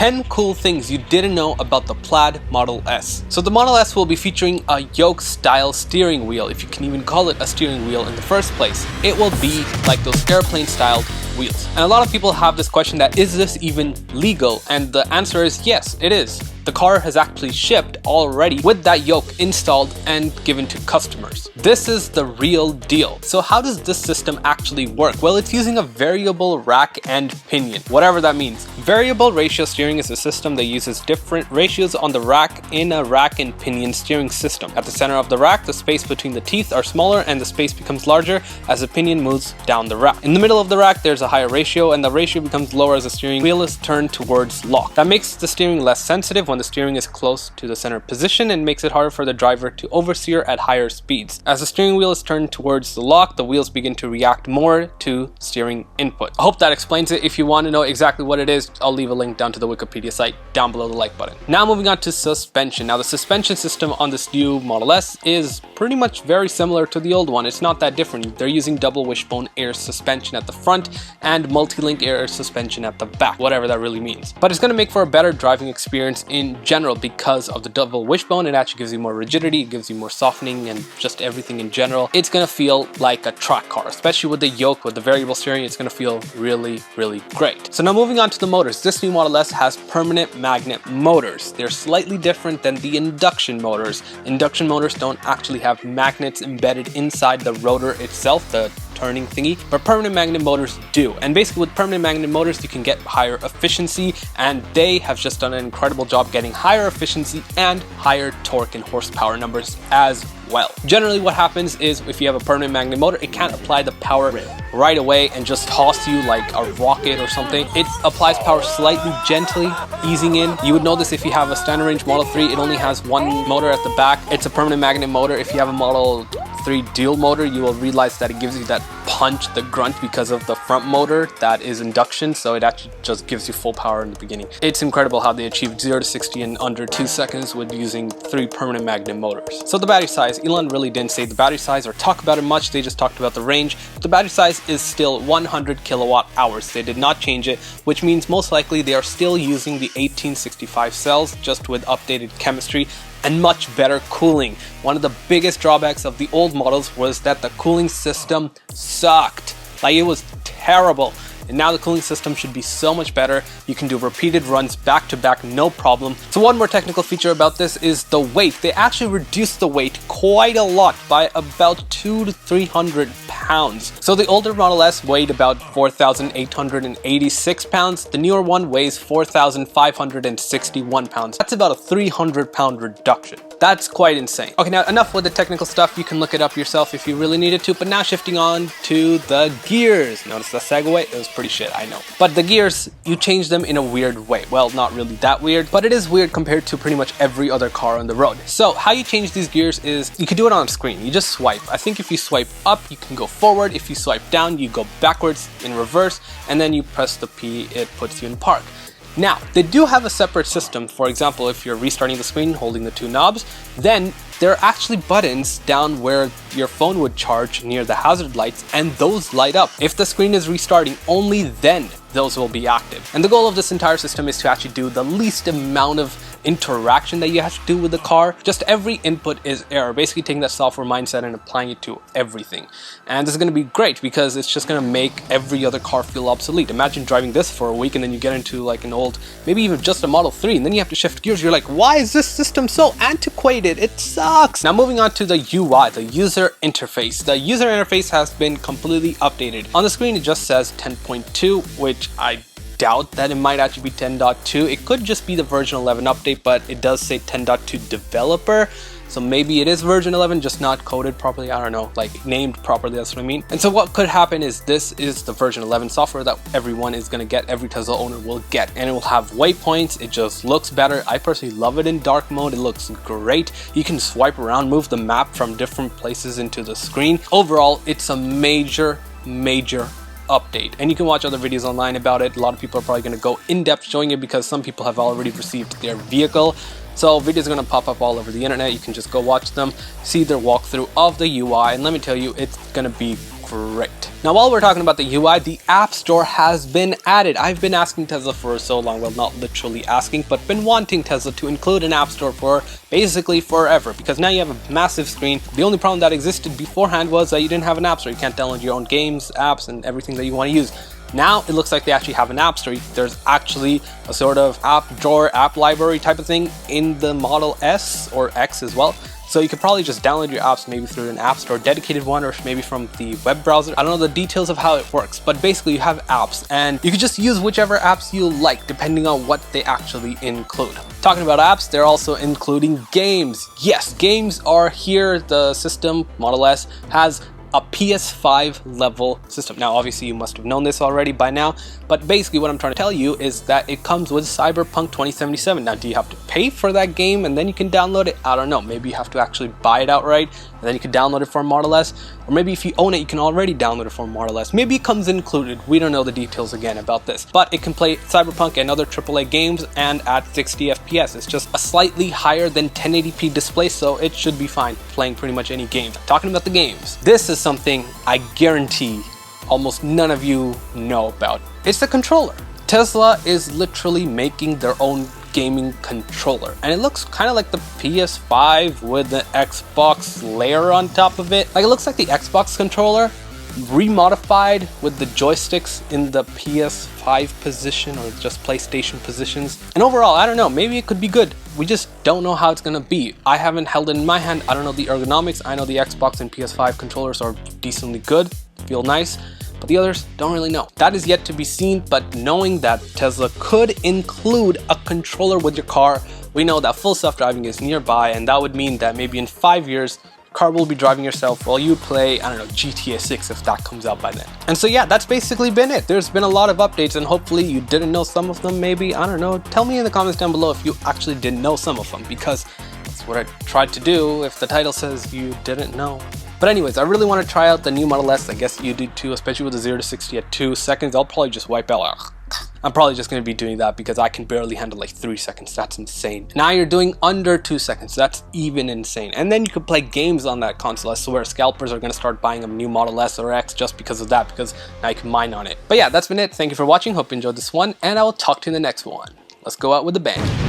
10 cool things you didn't know about the Plaid Model S. So the Model S will be featuring a yoke-style steering wheel, if you can even call it a steering wheel in the first place. It will be like those airplane-styled wheels. And a lot of people have this question that, is this even legal? And the answer is yes, it is. The car has actually shipped already with that yoke installed and given to customers. This is the real deal. So how does this system actually work? Well, it's using a variable rack and pinion, whatever that means. Variable ratio steering is a system that uses different ratios on the rack in a rack and pinion steering system. At the center of the rack, the space between the teeth are smaller and the space becomes larger as the pinion moves down the rack. In the middle of the rack, there's a higher ratio, and the ratio becomes lower as the steering wheel is turned towards lock. That makes the steering less sensitive when the steering is close to the center position and makes it harder for the driver to oversteer at higher speeds. As the steering wheel is turned towards the lock, the wheels begin to react more to steering input. I hope that explains it. If you want to know exactly what it is, I'll leave a link down to the Wikipedia site down below the like button. Now moving on to suspension. Now the suspension system on this new Model S is pretty much very similar to the old one. It's not that different. They're using double wishbone air suspension at the front and multi-link air suspension at the back, whatever that really means. But it's going to make for a better driving experience in general because of the double wishbone. It actually gives you more rigidity, it gives you more softening, and just everything in general. It's going to feel like a track car, especially with the yoke, with the variable steering. It's going to feel really, really great. So now moving on to the motors. This new Model S has permanent magnet motors. They're slightly different than the induction motors. Induction motors don't actually have magnets embedded inside the rotor itself, the turning thingy, but permanent magnet motors do. And basically with permanent magnet motors you can get higher efficiency, and they have just done an incredible job getting higher efficiency and higher torque and horsepower numbers as well. Generally what happens is if you have a permanent magnet motor, it can't apply the power right away and just toss you like a rocket or something. It applies power slightly gently, easing in. You would know this if you have a standard range Model 3, it only has one motor at the back. It's a permanent magnet motor. If you have a Model 3 dual motor, you will realize that it gives you that punch, the grunt, because of the front motor that is induction, so it actually just gives you full power in the beginning. It's incredible how they achieved 0 to 60 in under 2 seconds with using 3 permanent magnet motors. So the battery size, Elon really didn't say the battery size or talk about it much, they just talked about the range. The battery size is still 100 kilowatt hours. They did not change it, which means most likely they are still using the 1865 cells, just with updated chemistry and much better cooling. One of the biggest drawbacks of the old models was that the cooling system sucked. Like, it was terrible. And now the cooling system should be so much better. You can do repeated runs back to back, no problem. So one more technical feature about this is the weight. They actually reduced the weight quite a lot by about 200 to 300 pounds. So the older Model S weighed about 4,886 pounds. The newer one weighs 4,561 pounds. That's about a 300 pound reduction. That's quite insane. Okay, now enough with the technical stuff. You can look it up yourself if you really needed to. But now shifting on to the gears. Notice the segue? It was pretty shit, I know. But the gears, you change them in a weird way. Well, not really that weird, but it is weird compared to pretty much every other car on the road. So how you change these gears is, you can do it on screen. You just swipe. I think if you swipe up, you can go forward. If you swipe down, you go backwards in reverse, and then you press the P, it puts you in park. Now, they do have a separate system. For example, if you're restarting the screen holding the 2 knobs, then there are actually buttons down where your phone would charge near the hazard lights, and those light up. If the screen is restarting, only then those will be active. And the goal of this entire system is to actually do the least amount of interaction that you have to do with the car. Just every input is error, basically taking that software mindset and applying it to everything. And this is going to be great because it's just going to make every other car feel obsolete. Imagine driving this for a week and then you get into like an old, maybe even just a Model 3, and then you have to shift gears. You're like, why is this system so antiquated? It sucks. Now moving on to the UI, the user interface. The user interface has been completely updated. On the screen it just says 10.2, which I doubt that it might actually be 10.2. It could just be the version 11 update, but it does say 10.2 developer. So maybe it is version 11, just not coded properly. I don't know, like named properly, that's what I mean. And so what could happen is this is the version 11 software that everyone is gonna get, every Tesla owner will get. And it will have waypoints, it just looks better. I personally love it in dark mode, it looks great. You can swipe around, move the map from different places into the screen. Overall, it's a major update, and you can watch other videos online about it. A lot of people are probably going to go in depth showing it because some people have already received their vehicle. So videos are going to pop up all over the internet. You can just go watch them, see their walkthrough of the UI, and let me tell you, it's going to be great. Now while we're talking about the UI, the App Store has been added. I've been asking Tesla for so long, well not literally asking, but been wanting Tesla to include an App Store for basically forever, because now you have a massive screen. The only problem that existed beforehand was that you didn't have an App Store. You can't download your own games, apps, and everything that you want to use. Now it looks like they actually have an App Store. There's actually a sort of app drawer, app library type of thing in the Model S or X as well. So you could probably just download your apps maybe through an App Store, dedicated one, or maybe from the web browser. I don't know the details of how it works, but basically you have apps and you could just use whichever apps you like depending on what they actually include. Talking about apps, they're also including games. Yes, games are here. The system, Model S, has a PS5 level system. Now obviously you must have known this already by now, but basically what I'm trying to tell you is that it comes with Cyberpunk 2077. Now do you have to pay for that game and then you can download it? I don't know, maybe you have to actually buy it outright and then you can download it for Model S, or maybe if you own it you can already download it for Model S. Maybe it comes included, we don't know the details again about this, but it can play Cyberpunk and other AAA games and at 60 FPS. It's just a slightly higher than 1080p display, so it should be fine playing pretty much any game. Talking about the games, this is something I guarantee almost none of you know about. It's the controller. Tesla is literally making their own gaming controller, and it looks kind of like the PS5 with the Xbox layer on top of it. Like, it looks like the Xbox controller remodified with the joysticks in the PS5 position or just PlayStation positions. And overall, I don't know, maybe it could be good. We just don't know how it's gonna be. I haven't held it in my hand. I don't know the ergonomics. I know the Xbox and PS5 controllers are decently good, feel nice, but the others don't really know. That is yet to be seen, but knowing that Tesla could include a controller with your car, we know that full self-driving is nearby, and that would mean that maybe in 5 years, car will be driving yourself while you play, I don't know, GTA 6 if that comes out by then. And so yeah, that's basically been it. There's been a lot of updates and hopefully you didn't know some of them maybe, I don't know. Tell me in the comments down below if you actually didn't know some of them, because that's what I tried to do if the title says you didn't know. But anyways, I really want to try out the new Model S. I guess you do too, especially with the 0 to 60 at 2 seconds. I'll probably just wipe out. I'm probably just going to be doing that because I can barely handle like 3 seconds. That's insane. Now you're doing under 2 seconds. That's even insane. And then you could play games on that console. I swear scalpers are going to start buying a new Model S or X just because of that, because now you can mine on it. But yeah, that's been it. Thank you for watching. Hope you enjoyed this one, and I will talk to you in the next one. Let's go out with a bang.